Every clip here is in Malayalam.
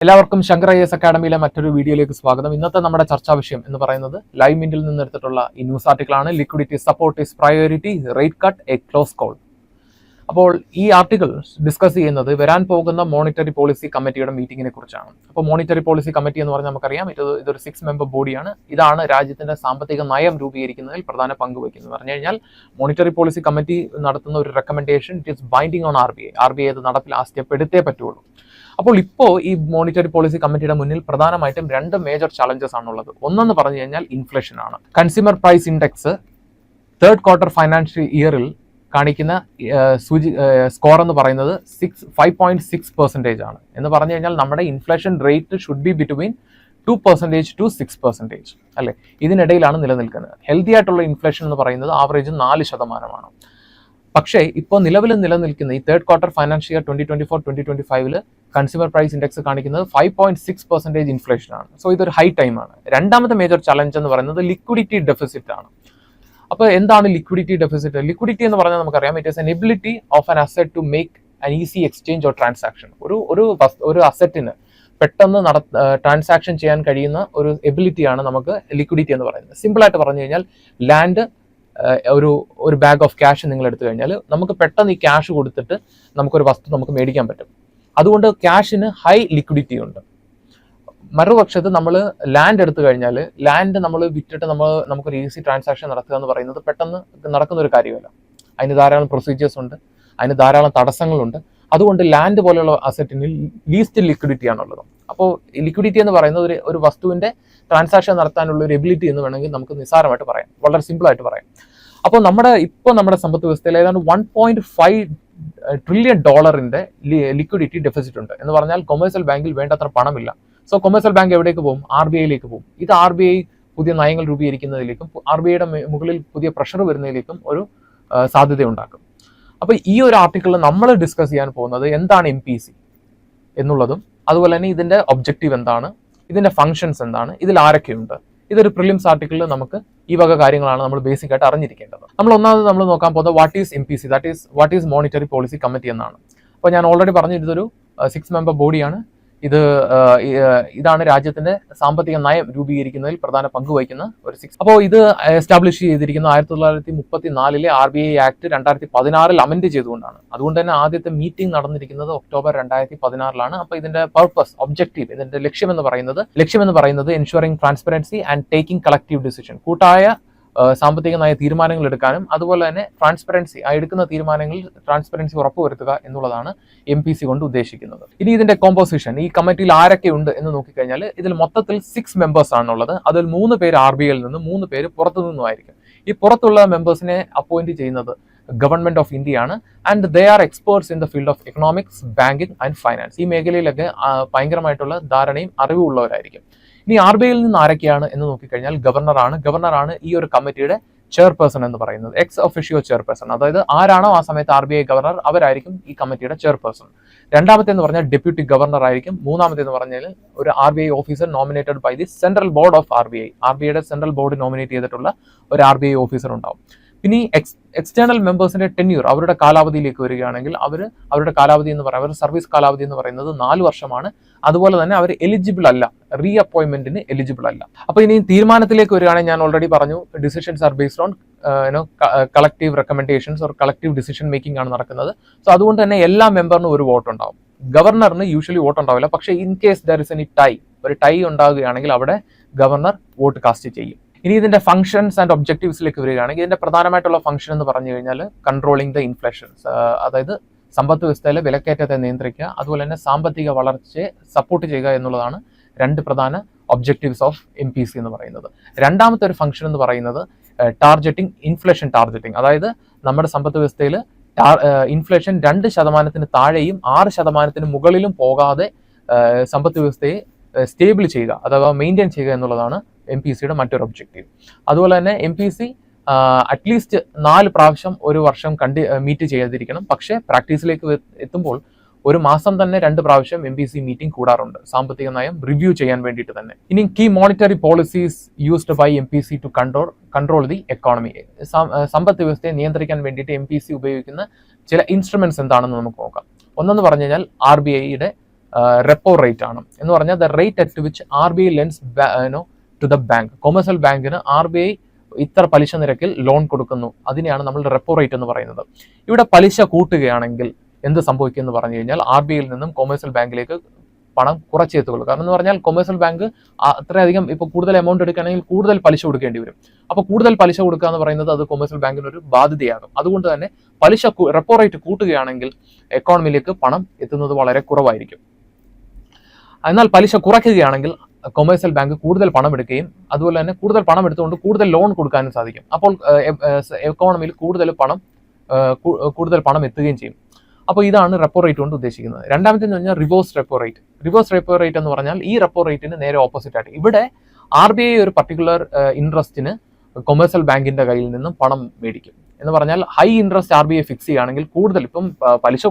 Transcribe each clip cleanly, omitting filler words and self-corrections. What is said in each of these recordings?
എല്ലാവർക്കും ശങ്കർ IAS അക്കാഡമിയിലെ മറ്റൊരു വീഡിയോയിലേക്ക് സ്വാഗതം. ഇന്നത്തെ നമ്മുടെ ചർച്ചാ വിഷയം എന്ന് പറയുന്നത് ലൈവ് മിന്റിൽ നിന്ന് എടുത്തിട്ടുള്ള ഈ ന്യൂസ് ആർട്ടിക്കിളാണ്. Liquidity support is priority, rate cut a close call. അപ്പോൾ ഈ ആർട്ടിക്കിൾ ഡിസ്കസ് ചെയ്യുന്നത് വരാൻ പോകുന്ന മോണിറ്ററി പോളിസി കമ്മിറ്റിയുടെ മീറ്റിങ്ങിനെ കുറിച്ചാണ്. അപ്പോൾ മോണിറ്ററി പോളിസി കമ്മിറ്റി എന്ന് പറഞ്ഞാൽ നമുക്കറിയാം, ഇതൊരു 6 മെമ്പർ ബോഡിയാണ്. ഇതാണ് രാജ്യത്തിന്റെ സാമ്പത്തിക നയം രൂപീകരിക്കുന്നതിൽ പ്രധാന പങ്ക് വഹിക്കുന്നത്. പറഞ്ഞു കഴിഞ്ഞാൽ മോണിറ്ററി പോളിസി കമ്മിറ്റി നടത്തുന്ന ഒരു recommendation it is binding on RBI അത് നടപ്പിൽ ആ സ്റ്റെപ്പ് എടുത്തേ പറ്റുള്ളൂ. അപ്പോൾ ഇപ്പോൾ ഈ മോണിറ്ററി പോളിസി കമ്മിറ്റിയുടെ മുന്നിൽ പ്രധാനമായിട്ടും 2 മേജർ ചാലഞ്ചസ് ആണുള്ളത്. ഒന്നെന്ന് പറഞ്ഞു കഴിഞ്ഞാൽ ഇൻഫ്ലേഷൻ ആണ്. Consumer price index 3rd quarter financial ഇയറിൽ കാണിക്കുന്ന സ്കോർ എന്ന് പറയുന്നത് 5.6% ആണ്. എന്ന് പറഞ്ഞു കഴിഞ്ഞാൽ നമ്മുടെ inflation rate should be between 2% to 6%, അല്ലെ? ഇതിനിടയിലാണ് നിലനിൽക്കുന്നത്. ഹെൽത്തി ആയിട്ടുള്ള ഇൻഫ്ലേഷൻ എന്ന് പറയുന്നത് ആവറേജ് 4%. പക്ഷേ ഇപ്പോൾ നിലവിൽ നിലനിൽക്കുന്ന ഈ 3rd quarter financial year 2024-2025 consumer price index കാണിക്കുന്നത് 5.6% ഇൻഫ്ലേഷൻ ആണ്. സോ ഇതൊരു ഹൈ ടൈം ആണ്. രണ്ടാമത്തെ മേജർ ചലഞ്ച് എന്ന് പറയുന്നത് ലിക്വിഡിറ്റി ഡെഫിസിറ്റ് ആണ്. അപ്പോൾ എന്താണ് ലിക്വിഡിറ്റി ഡെഫിസിറ്റ്? ലിക്വിഡിറ്റി എന്ന് പറഞ്ഞാൽ നമുക്കറിയാം, it is an ability of an asset to make an easy exchange or transaction. ഒരു അസെറ്റിന് പെട്ടെന്ന് ട്രാൻസാക്ഷൻ ചെയ്യാൻ കഴിയുന്ന ഒരു എബിലിറ്റിയാണ് നമുക്ക് ലിക്വിഡിറ്റി എന്ന് പറയുന്നത്. സിമ്പിൾ ആയിട്ട് പറഞ്ഞു കഴിഞ്ഞാൽ ലാൻഡ് ഒരു ബാഗ് ഓഫ് ക്യാഷ് നിങ്ങൾ എടുത്തു കഴിഞ്ഞാൽ നമുക്ക് പെട്ടെന്ന് ഈ ക്യാഷ് കൊടുത്തിട്ട് നമുക്കൊരു വസ്തു നമുക്ക് മേടിക്കാൻ പറ്റും. അതുകൊണ്ട് ക്യാഷിന് ഹൈ ലിക്വിഡിറ്റി ഉണ്ട്. മറുപക്ഷത്ത് നമ്മൾ ലാൻഡ് എടുത്തു കഴിഞ്ഞാൽ ലാൻഡ് നമ്മൾ വിറ്റിട്ട് നമുക്കൊരു ഈസി ട്രാൻസാക്ഷൻ നടത്തുക എന്ന് പറയുന്നത് പെട്ടെന്ന് നടക്കുന്ന ഒരു കാര്യമല്ല. അതിന് ധാരാളം പ്രൊസീജിയേഴ്സ് ഉണ്ട്, അതിന് ധാരാളം തടസ്സങ്ങളുണ്ട്. അതുകൊണ്ട് ലാൻഡ് പോലെയുള്ള അസറ്റിന് ലീസ്റ്റ് ലിക്വിഡിറ്റി ആണുള്ളത്. അപ്പോൾ ലിക്വിഡിറ്റി എന്ന് പറയുന്നത് ഒരു വസ്തുവിന്റെ ട്രാൻസാക്ഷൻ നടത്താനുള്ള ഒരു എബിലിറ്റി എന്ന് വേണമെങ്കിൽ നമുക്ക് നിസ്സാരമായിട്ട് പറയാം, വളരെ സിമ്പിൾ ആയിട്ട് പറയാം. അപ്പോൾ നമ്മുടെ സമ്പദ് വ്യവസ്ഥയിൽ ഏതാണ്ട് $1.5 ട്രില്യൺ ലിക്വിഡിറ്റി ഡെഫിസിറ്റ് ഉണ്ട്. എന്ന് പറഞ്ഞാൽ കൊമേഴ്സ്യൽ ബാങ്കിൽ വേണ്ടത്ര പണമില്ല. സോ കൊമേഴ്സ്യൽ ബാങ്ക് എവിടേക്ക് പോകും? RBIയിലേക്ക് പോകും. ഇത് RBI പുതിയ നയങ്ങൾ രൂപീകരിക്കുന്നതിലേക്കും RBIയുടെ മുകളിൽ പുതിയ പ്രഷർ വരുന്നതിലേക്കും ഒരു സാധ്യത ഉണ്ടാക്കും. അപ്പോൾ ഈ ഒരു ആർട്ടിക്കിളിൽ നമ്മൾ ഡിസ്കസ് ചെയ്യാൻ പോകുന്നത് എന്താണ് MPC എന്നുള്ളതും അതുപോലെ തന്നെ ഇതിന്റെ ഒബ്ജക്റ്റീവ് എന്താണ്, ഇതിന്റെ ഫങ്ഷൻസ് എന്താണ്, ഇതിൽ ആരൊക്കെയുണ്ട്. ഇതൊരു പ്രിലിംസ് ആർട്ടിക്കിളിൽ നമുക്ക് ഈ വക കാര്യങ്ങളാണ് നമ്മൾ ബേസിക് ആയിട്ട് അറിഞ്ഞിരിക്കേണ്ടത്. നമ്മൾ നോക്കാൻ പോകുന്നത് what is MPC, that is what is monetary policy committee എന്നാണ്. അപ്പോൾ ഞാൻ ഓൾറെഡി പറഞ്ഞു, ഇതൊരു 6 മെമ്പർ ബോഡിയാണ്. ഇതാണ് രാജ്യത്തിന്റെ സാമ്പത്തിക നയം രൂപീകരിക്കുന്നതിൽ പ്രധാന പങ്ക് വഹിക്കുന്ന ഒരു 6. അപ്പോൾ ഇത് എസ്റ്റാബ്ലിഷ് ചെയ്തിരിക്കുന്ന 1934 RBI ആക്ട് 2016 അമെൻഡ് ചെയ്തുകൊണ്ടാണ്. അതുകൊണ്ട് തന്നെ ആദ്യത്തെ മീറ്റിംഗ് നടന്നിരിക്കുന്നത് ഒക്ടോബർ 2016. അപ്പോൾ ഇതിന്റെ പർപ്പസ്, ഒബ്ജക്റ്റീവ്, ഇതിന്റെ ലക്ഷ്യം എന്ന് പറയുന്നത് ensuring transparency and taking collective decision, കൂട്ടായ സാമ്പത്തിക നയ തീരുമാനങ്ങൾ എടുക്കാനും അതുപോലെ തന്നെ എടുക്കുന്ന തീരുമാനങ്ങളിൽ ട്രാൻസ്പെറൻസി ഉറപ്പുവരുത്തുക എന്നുള്ളതാണ് MPC കൊണ്ട് ഉദ്ദേശിക്കുന്നത്. ഇനി ഇതിന്റെ കോമ്പോസിഷൻ, ഈ കമ്മിറ്റിയിൽ ആരൊക്കെ ഉണ്ട് എന്ന് നോക്കിക്കഴിഞ്ഞാൽ ഇതിൽ മൊത്തത്തിൽ 6 മെമ്പേഴ്സ് ആണുള്ളത്. അതിൽ 3 പേര് RBIയിൽ നിന്നും 3 പേര് പുറത്തു നിന്നുമായിരിക്കും. ഈ പുറത്തുള്ള മെമ്പേഴ്സിനെ അപ്പോയിന്റ് ചെയ്യുന്നത് ഗവൺമെന്റ് ഓഫ് ഇന്ത്യ ആണ്. And they are experts in the field of economics, banking and finance. ഈ മേഖലയിലൊക്കെ ഭയങ്കരമായിട്ടുള്ള ധാരണയും അറിവുള്ളവരായിരിക്കും. ഇനി RBIയിൽ നിന്ന് ആരൊക്കെയാണ് എന്ന് നോക്കിക്കഴിഞ്ഞാൽ ഗവർണറാണ് ഈ ഒരു കമ്മിറ്റിയുടെ ചെയർപേഴ്സൺ എന്ന് പറയുന്നത്, എക്സ് ഒഫീഷ്യോ ചെയർപേഴ്സൺ. അതായത് ആരാണോ ആ സമയത്ത് RBI ഗവർണർ, അവരായിരിക്കും ഈ കമ്മിറ്റിയുടെ ചെയർപേഴ്സൺ. രണ്ടാമത്തെ എന്ന് പറഞ്ഞാൽ ഡെപ്യൂട്ടി ഗവർണർ ആയിരിക്കും. മൂന്നാമത്തെ എന്ന് പറഞ്ഞാൽ ഒരു RBI officer nominated by the central board of RBIയുടെ സെൻട്രൽ ബോർഡ് നോമിനേറ്റ് ചെയ്തിട്ടുള്ള ഒരു RBI ഓഫീസർ ഉണ്ടാവും. പിന്നെ എക്സ്റ്റേണൽ മെമ്പേഴ്സിന്റെ ടെന്യൂർ, അവരുടെ കാലാവധിയിലേക്ക് വരികയാണെങ്കിൽ അവരുടെ കാലാവധി എന്ന് പറയുന്നത്, സർവീസ് കാലാവധി എന്ന് പറയുന്നത് 4 വർഷമാണ്. അതുപോലെ തന്നെ അവർ എലിജിബിൾ അല്ല, റീ അപ്പോയിന്റ്മെന്റിന് എലിജിബിൾ അല്ല. അപ്പൊ ഇനി തീരുമാനത്തിലേക്ക് വരികയാണെങ്കിൽ ഞാൻ ഓൾറെഡി പറഞ്ഞു, decisions are based on collective recommendations or collective decision making ആണ് നടക്കുന്നത്. സോ അതുകൊണ്ട് തന്നെ എല്ലാ മെമ്പറിനും ഒരു വോട്ട് ഉണ്ടാവും. ഗവർണറിന് യൂഷ്വലി വോട്ട് ഉണ്ടാവില്ല. പക്ഷേ in case there is any ഒരു ടൈ ഉണ്ടാകുകയാണെങ്കിൽ അവിടെ ഗവർണർ വോട്ട് കാസ്റ്റ് ചെയ്യും. ഇനി ഇതിന്റെ ഫംഗ്ഷൻസ് ആൻഡ് ഒബ്ജക്റ്റീവ്സിലേക്ക് വരികയാണെങ്കിൽ ഇതിന്റെ പ്രധാനമായിട്ടുള്ള ഫംഗ്ഷൻ എന്ന് പറഞ്ഞു കഴിഞ്ഞാൽ കൺട്രോളിംഗ് ദ ഇൻഫ്ലേഷൻസ്, അതായത് സമ്പദ് വ്യവസ്ഥയിലെ വിലക്കയറ്റത്തെ നിയന്ത്രിക്കുക, അതുപോലെ തന്നെ സാമ്പത്തിക വളർച്ചയെ സപ്പോർട്ട് ചെയ്യുക എന്നുള്ളതാണ് 2 പ്രധാന ഒബ്ജക്റ്റീവ്സ് ഓഫ് MPC എന്ന് പറയുന്നത്. രണ്ടാമത്തെ ഒരു ഫംഗ്ഷൻ എന്ന് പറയുന്നത് ഇൻഫ്ലേഷൻ ടാർഗറ്റിംഗ്, അതായത് നമ്മുടെ സമ്പദ് വ്യവസ്ഥയിൽ ഇൻഫ്ലേഷൻ 2% താഴെയും 6% മുകളിലും പോകാതെ സമ്പദ് വ്യവസ്ഥയെ സ്റ്റേബിൾ ചെയ്യുക അഥവാ മെയിൻറ്റെയിൻ ചെയ്യുക എന്നുള്ളതാണ് MPCയുടെ മറ്റൊരു ഒബ്ജക്റ്റീവ്. അതുപോലെ തന്നെ MPC അറ്റ്ലീസ്റ്റ് 4 പ്രാവശ്യം ഒരു വർഷം മീറ്റ് ചെയ്തിരിക്കണം. പക്ഷേ പ്രാക്ടീസിലേക്ക് എത്തുമ്പോൾ ഒരു മാസം തന്നെ 2 പ്രാവശ്യം MPC മീറ്റിംഗ് കൂടാറുണ്ട്, സാമ്പത്തിക നയം റിവ്യൂ ചെയ്യാൻ വേണ്ടിയിട്ട് തന്നെ. ഇനി key monetary policies used by MPC to control the economy, സമ്പദ് വ്യവസ്ഥയെ നിയന്ത്രിക്കാൻ വേണ്ടിയിട്ട് MPC ഉപയോഗിക്കുന്ന ചില ഇൻസ്ട്രുമെന്റ്സ് എന്താണെന്ന് നമുക്ക് നോക്കാം. ഒന്നെന്ന് പറഞ്ഞു കഴിഞ്ഞാൽ RBIയുടെ റെപ്പോ റേറ്റ് ആണ്. എന്ന് പറഞ്ഞാൽ the rate at which RBI lends to the bank. Commercial ബാങ്കിന് RBI ഇത്ര പലിശ നിരക്കിൽ ലോൺ കൊടുക്കുന്നു, അതിനെയാണ് നമ്മൾ റെപ്പോ റേറ്റ് എന്ന് പറയുന്നത്. ഇവിടെ പലിശ കൂട്ടുകയാണെങ്കിൽ എന്ത് സംഭവിക്കും എന്ന് പറഞ്ഞു കഴിഞ്ഞാൽ RBIയിൽ നിന്നും കൊമേഴ്സ്യൽ ബാങ്കിലേക്ക് പണം കുറച്ചെത്തുള്ളൂ. കാരണം എന്ന് പറഞ്ഞാൽ കൊമേഴ്സ്യൽ ബാങ്ക് അത്രയധികം ഇപ്പോൾ കൂടുതൽ എമൗണ്ട് എടുക്കുകയാണെങ്കിൽ കൂടുതൽ പലിശ കൊടുക്കേണ്ടി വരും. അപ്പോൾ കൂടുതൽ പലിശ കൊടുക്കുക എന്ന് പറയുന്നത് അത് കൊമേഴ്സ്യൽ ബാങ്കിന് ഒരു ബാധ്യതയാകും. അതുകൊണ്ട് തന്നെ പലിശ റെപ്പോ റേറ്റ് കൂട്ടുകയാണെങ്കിൽ എക്കോണമിയിലേക്ക് പണം എത്തുന്നത് വളരെ കുറവായിരിക്കും. എന്നാൽ പലിശ കുറയ്ക്കുകയാണെങ്കിൽ കൊമേഴ്സ്യൽ ബാങ്ക് കൂടുതൽ പണം എടുക്കുകയും അതുപോലെ തന്നെ കൂടുതൽ പണം എടുത്തുകൊണ്ട് കൂടുതൽ ലോൺ കൊടുക്കാനും സാധിക്കും. അപ്പോൾ എക്കോണമിയിൽ കൂടുതൽ പണം എത്തുകയും ചെയ്യും. അപ്പോൾ ഇതാണ് റെപ്പോ റേറ്റ് കൊണ്ട് ഉദ്ദേശിക്കുന്നത്. രണ്ടാമത്തേന്ന് പറഞ്ഞാൽ reverse repo rate. Reverse repo rate എന്ന് പറഞ്ഞാൽ ഈ റെപ്പോ റേറ്റിന് നേരെ ഓപ്പോസിറ്റ് ആയിട്ട് ഇവിടെ RBI ഒരു പർട്ടിക്കുലർ ഇൻട്രസ്റ്റിന് കൊമേഴ്സ്യൽ ബാങ്കിന്റെ കയ്യിൽ നിന്നും പണം മേടിക്കും. എന്ന് പറഞ്ഞാൽ ഹൈ ഇൻട്രസ്റ്റ് RBI ഫിക്സ് ചെയ്യുകയാണെങ്കിൽ കൂടുതൽ ഇപ്പം പലിശ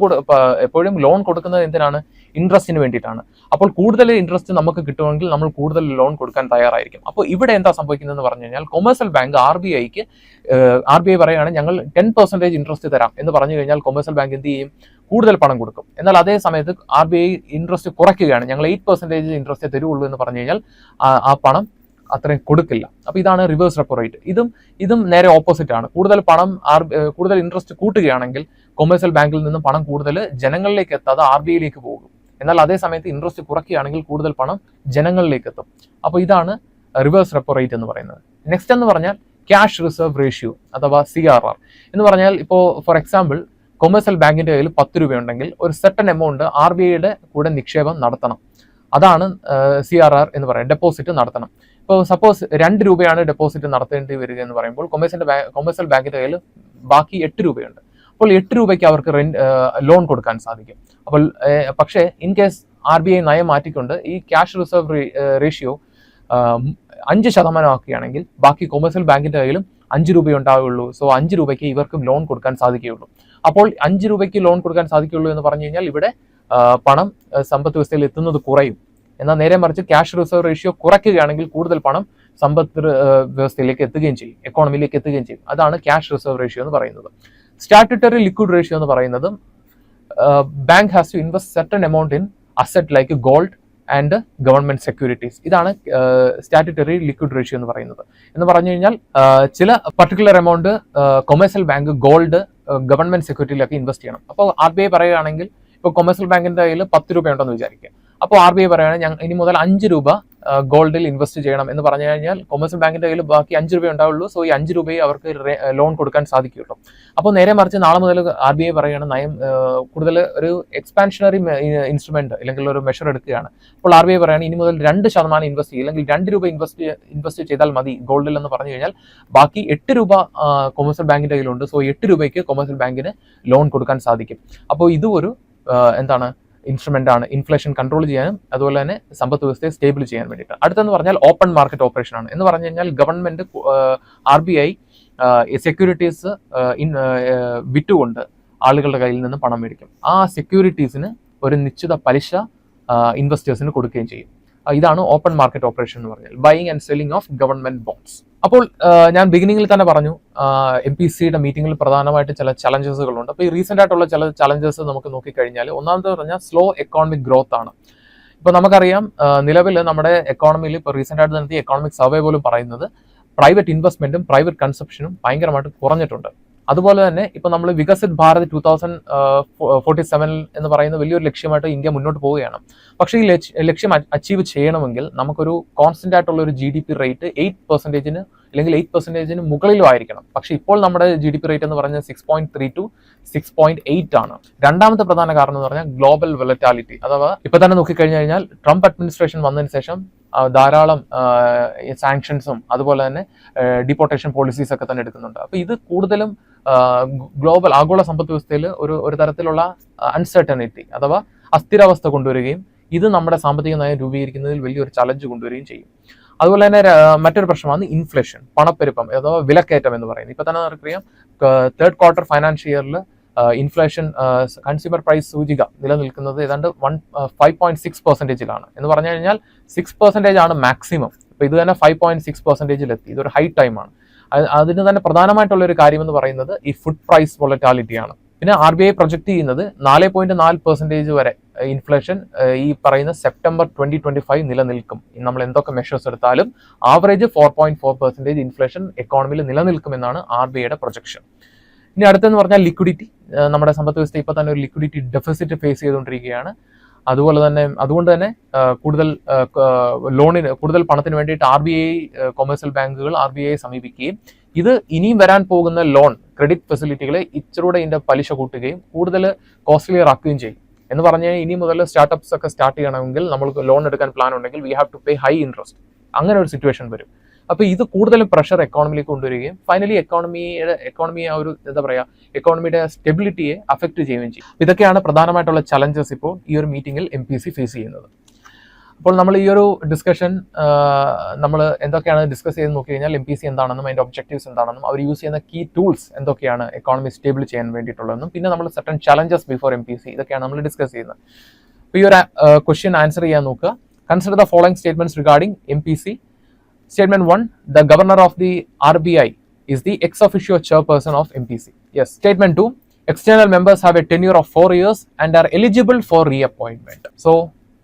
എപ്പോഴും ലോൺ കൊടുക്കുന്നത് എന്തിനാണ്? ഇൻട്രസ്റ്റിന് വേണ്ടിയിട്ടാണ്. അപ്പോൾ കൂടുതൽ ഇൻട്രസ്റ്റ് നമുക്ക് കിട്ടുമെങ്കിൽ നമ്മൾ കൂടുതൽ ലോൺ കൊടുക്കാൻ തയ്യാറായിരിക്കും. അപ്പോൾ ഇവിടെ എന്താ സംഭവിക്കുന്നതെന്ന് പറഞ്ഞു കഴിഞ്ഞാൽ കൊമേഴ്സ്യൽ ബാങ്ക് RBI പറയുകയാണ് ഞങ്ങൾ 10% ഇൻട്രസ്റ്റ് തരാം എന്ന് പറഞ്ഞു കഴിഞ്ഞാൽ കൊമേഴ്സ്യൽ ബാങ്ക് എന്ത് ചെയ്യും? കൂടുതൽ പണം കൊടുക്കും. എന്നാൽ അതേ സമയത്ത് RBI ഇൻട്രസ്റ്റ് കുറയ്ക്കുകയാണ്, ഞങ്ങൾ 8% ഇൻട്രസ്റ്റ് തരുള്ളൂ എന്ന് പറഞ്ഞു കഴിഞ്ഞാൽ ആ പണം അത്രയും കൊടുക്കില്ല. അപ്പോൾ ഇതാണ് റിവേഴ്സ് റെപ്പോ റേറ്റ്. ഇതും നേരെ ഓപ്പോസിറ്റ് ആണ്. കൂടുതൽ ഇൻട്രസ്റ്റ് കൂട്ടുകയാണെങ്കിൽ കൊമേഴ്സ്യൽ ബാങ്കിൽ നിന്ന് പണം കൂടുതൽ ജനങ്ങളിലേക്ക് എത്താതെ RBIയിലേക്ക് പോകും. എന്നാൽ അതേ സമയത്ത് ഇൻട്രസ്റ്റ് കുറയ്ക്കുകയാണെങ്കിൽ കൂടുതൽ പണം ജനങ്ങളിലേക്ക് എത്തും. അപ്പോൾ ഇതാണ് റിവേഴ്സ് റെപ്പോ റേറ്റ് എന്ന് പറയുന്നത്. നെക്സ്റ്റ് എന്ന് പറഞ്ഞാൽ ക്യാഷ് റിസർവ് റേഷ്യോ അഥവാ CRR എന്ന് പറഞ്ഞാൽ ഇപ്പോൾ ഫോർ എക്സാമ്പിൾ കൊമേഴ്സ്യൽ ബാങ്കിന്റെ കയ്യിൽ 10 രൂപയുണ്ടെങ്കിൽ ഒരു സെർട്ടൻ എമൗണ്ട് RBIയുടെ കൂടെ നിക്ഷേപം നടത്തണം. അതാണ് CRR എന്ന് പറയുന്നത്, ഡെപ്പോസിറ്റ് നടത്തണം. ഇപ്പോൾ സപ്പോസ് 2 രൂപയാണ് ഡെപ്പോസിറ്റ് നടത്തേണ്ടി വരിക എന്ന് പറയുമ്പോൾ കൊമേഴ്സ്യൽ ബാങ്കിന്റെ കയ്യിൽ ബാക്കി 8 രൂപയുണ്ട്. അപ്പോൾ 8 രൂപയ്ക്ക് അവർക്ക് ലോൺ കൊടുക്കാൻ സാധിക്കും. അപ്പോൾ പക്ഷേ ഇൻ കേസ് RBI നയം മാറ്റിക്കൊണ്ട് ഈ ക്യാഷ് റിസർവ് റേഷ്യോ 5% ആക്കുകയാണെങ്കിൽ ബാക്കി കൊമേഴ്സ്യൽ ബാങ്കിന്റെ കയ്യിലും 5 രൂപ ഉണ്ടാവുകയുള്ളൂ. സോ 5 രൂപയ്ക്ക് ഇവർക്കും ലോൺ കൊടുക്കാൻ സാധിക്കുകയുള്ളൂ. അപ്പോൾ 5 രൂപയ്ക്ക് ലോൺ കൊടുക്കാൻ സാധിക്കുകയുള്ളൂ എന്ന് പറഞ്ഞു കഴിഞ്ഞാൽ ഇവിടെ പണം സമ്പദ് വ്യവസ്ഥയിൽ എത്തുന്നത് കുറയും. എന്നാൽ നേരെ മറിച്ച് ക്യാഷ് റിസർവ് റേഷ്യോ കുറയ്ക്കുകയാണെങ്കിൽ കൂടുതൽ പണം സമ്പദ് വ്യവസ്ഥയിലേക്ക് എത്തുകയും ചെയ്യും, എക്കോണമിയിലേക്ക് എത്തുകയും ചെയ്യും. അതാണ് ക്യാഷ് റിസർവ് റേഷ്യോ എന്ന് പറയുന്നത്. സ്റ്റാറ്റ്യൂട്ടറി ലിക്വിഡ് റേഷ്യോ എന്ന് പറയുന്നത് bank has to invest certain amount in asset like gold and government securities. ഇതാണ് സ്റ്റാറ്റ്യൂട്ടറി ലിക്വിഡ് റേഷ്യോ എന്ന് പറയുന്നത്. എന്ന് പറഞ്ഞു കഴിഞ്ഞാൽ ചില particular amount commercial bank gold government സെക്യൂരിറ്റിയിലൊക്കെ ഇൻവെസ്റ്റ് ചെയ്യണം. അപ്പോൾ RBI പറയുകയാണെങ്കിൽ ഇപ്പോൾ കൊമേഴ്സ്യൽ ബാങ്കിന്റെ കയ്യിൽ 10 രൂപ ഉണ്ടെന്ന് വിചാരിക്കുക. അപ്പോൾ RBI പറയുകയാണെങ്കിൽ ഇനി മുതൽ 5 രൂപ ഗോൾഡിൽ ഇൻവെസ്റ്റ് ചെയ്യണം എന്ന് പറഞ്ഞു കഴിഞ്ഞാൽ കൊമേഴ്സ്യൽ ബാങ്കിന്റെ കയ്യിൽ ബാക്കി 5 രൂപ ഉണ്ടാവുള്ളൂ. സോ ഈ 5 രൂപയെ അവർക്ക് ലോൺ കൊടുക്കാൻ സാധിക്കുള്ളൂ. അപ്പോൾ നേരെ മറിച്ച് നാളെ മുതൽ RBI പറയുകയാണ് നയം കൂടുതൽ ഒരു എക്സ്പാൻഷനറി ഇൻസ്ട്രുമെന്റ് അല്ലെങ്കിൽ ഒരു മെഷർ എടുക്കുകയാണ്. അപ്പോൾ RBI പറയുകയാണ് ഇനി മുതൽ 2% ഇൻവെസ്റ്റ് ചെയ്യും, അല്ലെങ്കിൽ 2 രൂപ ഇൻവെസ്റ്റ് ചെയ്താൽ മതി ഗോൾഡിൽ എന്ന് പറഞ്ഞു കഴിഞ്ഞാൽ ബാക്കി 8 രൂപ കൊമേഴ്സ്യൽ ബാങ്കിന്റെ കയ്യിലുണ്ട്. സോ 8 രൂപയ്ക്ക് കൊമേഴ്സ്യൽ ബാങ്കിന് ലോൺ കൊടുക്കാൻ സാധിക്കും. അപ്പോൾ ഇതും ഒരു ഇൻസ്ട്രുമെന്റ് ആണ് ഇൻഫ്ലേഷൻ കൺട്രോൾ ചെയ്യാനും അതുപോലെ തന്നെ സമ്പദ് വ്യവസ്ഥയെ സ്റ്റേബിൾ ചെയ്യാൻ വേണ്ടിയിട്ട്. അടുത്തെന്ന് പറഞ്ഞാൽ ഓപ്പൺ മാർക്കറ്റ് ഓപ്പറേഷൻ ആണ്. എന്ന് പറഞ്ഞു കഴിഞ്ഞാൽ ഗവൺമെന്റ് RBI സെക്യൂരിറ്റീസ് വിറ്റുകൊണ്ട് ആളുകളുടെ കയ്യിൽ നിന്ന് പണം മേടിക്കും. ആ സെക്യൂരിറ്റീസിന് ഒരു നിശ്ചിത പലിശ ഇൻവെസ്റ്റേഴ്സിന് കൊടുക്കുകയും ചെയ്യും. ഇതാണ് ഓപ്പൺ മാർക്കറ്റ് ഓപ്പറേഷൻ എന്ന് പറഞ്ഞാൽ buying and selling of government bonds. അപ്പോൾ ഞാൻ ബിഗിനിങ്ങിൽ തന്നെ പറഞ്ഞു MPCയുടെ മീറ്റിംഗിൽ പ്രധാനമായിട്ട് ചില ചലഞ്ചസുകളുണ്ട്. അപ്പോൾ ഈ റീസെന്റ് ആയിട്ടുള്ള ചില ചലഞ്ചസ് നമുക്ക് നോക്കിക്കഴിഞ്ഞാൽ ഒന്നാമത്തെ പറഞ്ഞാൽ സ്ലോ എക്കോണമിക് ഗ്രോത്ത് ആണ്. ഇപ്പോൾ നമുക്കറിയാം നിലവിൽ നമ്മുടെ എക്കോണമിയിൽ ഇപ്പോൾ റീസെന്റ് ആയിട്ട് നടത്തിയ എക്കോണമിക് സർവേ പോലും പറയുന്നത് പ്രൈവറ്റ് ഇൻവെസ്റ്റ്മെന്റും പ്രൈവറ്റ് കൺസപ്ഷനും ഭയങ്കരമായിട്ട് കുറഞ്ഞിട്ടുണ്ട്. അതുപോലെ തന്നെ ഇപ്പോൾ നമ്മൾ വികസിത് ഭാരത് 2047 എന്ന് പറയുന്ന വലിയൊരു ലക്ഷ്യമായിട്ട് ഇന്ത്യ മുന്നോട്ട് പോവുകയാണ്. പക്ഷേ ഈ ലക്ഷ്യം അച്ചീവ് ചെയ്യണമെങ്കിൽ നമുക്കൊരു കോൺസ്റ്റന്റ് ആയിട്ടുള്ള ഒരു GDP റേറ്റ് 8% അല്ലെങ്കിൽ 8% മുകളിലും ആയിരിക്കണം. പക്ഷേ ഇപ്പോൾ നമ്മുടെ GDP റേറ്റ് എന്ന് പറഞ്ഞാൽ 6.3 to 6.8 ആണ്. രണ്ടാമത്തെ പ്രധാന കാരണം എന്ന് പറഞ്ഞാൽ ഗ്ലോബൽ വൊളറ്റാലിറ്റി. അഥവാ ഇപ്പൊ തന്നെ നോക്കിക്കഴിഞ്ഞാൽ ട്രംപ് അഡ്മിനിസ്ട്രേഷൻ വന്നതിന് ശേഷം ധാരാളം സാങ്ഷൻസും അതുപോലെ തന്നെ ഡിപ്പോർട്ടേഷൻ പോളിസീസ് ഒക്കെ തന്നെ എടുക്കുന്നുണ്ട്. അപ്പോൾ ഇത് കൂടുതലും ആഗോള സമ്പദ് വ്യവസ്ഥയിൽ ഒരു തരത്തിലുള്ള അൺസർട്ടനിറ്റി അഥവാ അസ്ഥിരാവസ്ഥ കൊണ്ടുവരികയും ഇത് നമ്മുടെ സാമ്പത്തിക നയം രൂപീകരിക്കുന്നതിൽ വലിയൊരു ചലഞ്ച് കൊണ്ടുവരികയും ചെയ്യും. അതുപോലെ തന്നെ മറ്റൊരു പ്രശ്നമാണ് ഇൻഫ്ലേഷൻ, പണപ്പെരുപ്പം അഥവാ വിലക്കയറ്റം എന്ന് പറയുന്നത്. ഇപ്പൊ തന്നെ നമുക്കറിയാം തേർഡ് ക്വാർട്ടർ ഫൈനാൻഷ്യൽ ഇയറിൽ ഇൻഫ്ലേഷൻ കൺസ്യൂമർ പ്രൈസ് സൂചിക നിലനിൽക്കുന്നത് ഏതാണ്ട് 5.6%-ലാണ്. എന്ന് പറഞ്ഞു കഴിഞ്ഞാൽ 6% ആണ് മാക്സിമം. ഇപ്പൊ ഇത് തന്നെ 5.6%-ലെത്തി. ഇതൊരു ഹൈ ടൈമാണ്. അതിന് തന്നെ പ്രധാനമായിട്ടുള്ള ഒരു കാര്യം എന്ന് പറയുന്നത് ഈ ഫുഡ് പ്രൈസ് വൊളറ്റാലിറ്റിയാണ്. പിന്നെ RBI പ്രൊജക്ട് ചെയ്യുന്നത് 4.4% വരെ ഇൻഫ്ലേഷൻ ഈ പറയുന്ന സെപ്റ്റംബർ 2025 നിലനിൽക്കും. നമ്മൾ എന്തൊക്കെ മെഷേഴ്സ് എടുത്താലും ആവറേജ് 4.4% ഇൻഫ്ലേഷൻ എക്കോണമിയിൽ നിലനിൽക്കുമെന്നാണ് RBIയുടെ പ്രൊജക്ഷൻ. ഇനി അടുത്തെന്ന് പറഞ്ഞാൽ ലിക്വിഡിറ്റി. നമ്മുടെ സമ്പദ് വ്യവസ്ഥ ഇപ്പോൾ തന്നെ ഒരു ലിക്വിഡിറ്റി ഡെഫിസിറ്റ് ഫേസ് ചെയ്തുകൊണ്ടിരിക്കുകയാണ്. അതുകൊണ്ട് തന്നെ കൂടുതൽ പണത്തിന് വേണ്ടിയിട്ട് RBI കൊമേഴ്സ്യൽ ബാങ്കുകൾ RBI സമീപിക്കുകയും ഇത് ഇനിയും വരാൻ പോകുന്ന ലോൺ ക്രെഡിറ്റ് ഫെസിലിറ്റികളെ ഇച്ചിരൂടെ ഇതിന്റെ പലിശ കൂട്ടുകയും കൂടുതൽ കോസ്റ്റ്ലിയർ ആക്കുകയും ചെയ്യും. എന്ന് പറഞ്ഞാൽ ഇനി മുതൽ സ്റ്റാർട്ടപ്സ് ഒക്കെ സ്റ്റാർട്ട് ചെയ്യണമെങ്കിൽ നമ്മൾക്ക് ലോൺ എടുക്കാൻ പ്ലാൻ ഉണ്ടെങ്കിൽ we have to pay high interest. അങ്ങനെ ഒരു സിറ്റുവേഷൻ വരും. അപ്പോൾ ഇത് കൂടുതലും പ്രഷർ എക്കോണമിയിലേക്ക് കൊണ്ടുവരികയും ഫൈനലി എക്കോണമി ആ ഒരു എക്കോണമിയുടെ സ്റ്റെബിലിറ്റിയെ അഫക്റ്റ് ചെയ്യുകയും ചെയ്യും. ഇതൊക്കെയാണ് പ്രധാനമായിട്ടുള്ള ചലഞ്ചസ് ഇപ്പോൾ ഈ ഒരു മീറ്റിംഗിൽ MPC ഫേസ് ചെയ്യുന്നത്. അപ്പോൾ നമ്മൾ ഈ ഒരു ഡിസ്കഷൻ നമ്മൾ എന്തൊക്കെയാണ് ഡിസ്കസ് ചെയ്ത് നോക്കി കഴിഞ്ഞാൽ MPC എന്താണെന്നും അതിൻ്റെ ഒബ്ജക്റ്റീവ്സ് എന്താണെന്നും അവർ യൂസ് ചെയ്യുന്ന കീ ടൂൾസ് എന്തൊക്കെയാണ് എക്കോണമി സ്റ്റേബിൾ ചെയ്യാൻ വേണ്ടിയിട്ടുള്ളതെന്നും പിന്നെ നമ്മൾ സർട്ടൻ ചലഞ്ചസ് ബിഫോർ MPC ഇതൊക്കെയാണ് നമ്മൾ ഡിസ്കസ് ചെയ്യുന്നത്. അപ്പോൾ ഈ ഒരു ക്വസ്റ്റ്യൻ ആൻസർ ചെയ്യാൻ നോക്കുക. Consider the following statements regarding MPC. Statement 1, the governor of the RBI is the ex officio chairperson of MPC. Yes. Statement 2, external members have a tenure of 4 years and are eligible for reappointment. So,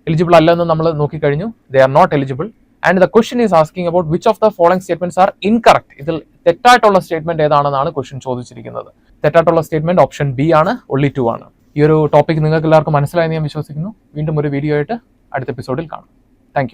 eligible allennu nammal nokki kazhinju, they are not eligible. And the question is asking about which of the following statements are incorrect. Idil തെറ്റായിട്ടുള്ള സ്റ്റേറ്റ്മെന്റ് ഏതാണെന്നാണ് ക്വസ്റ്റ്യൻ ചോദിച്ചിരിക്കുന്നത്. തെറ്റായിട്ടുള്ള സ്റ്റേറ്റ്മെന്റ് ഓപ്ഷൻ ബി ആണ്, only 2 ആണ്. ഈ ഒരു ടോപ്പിക് നിങ്ങൾക്ക് എല്ലാവർക്കും മനസ്സിലായെന്ന് ഞാൻ വിശ്വസിക്കുന്നു. വീണ്ടും ഒരു വീഡിയോ ആയിട്ട് അടുത്ത എപ്പിസോഡിൽ കാണാം. Thank you.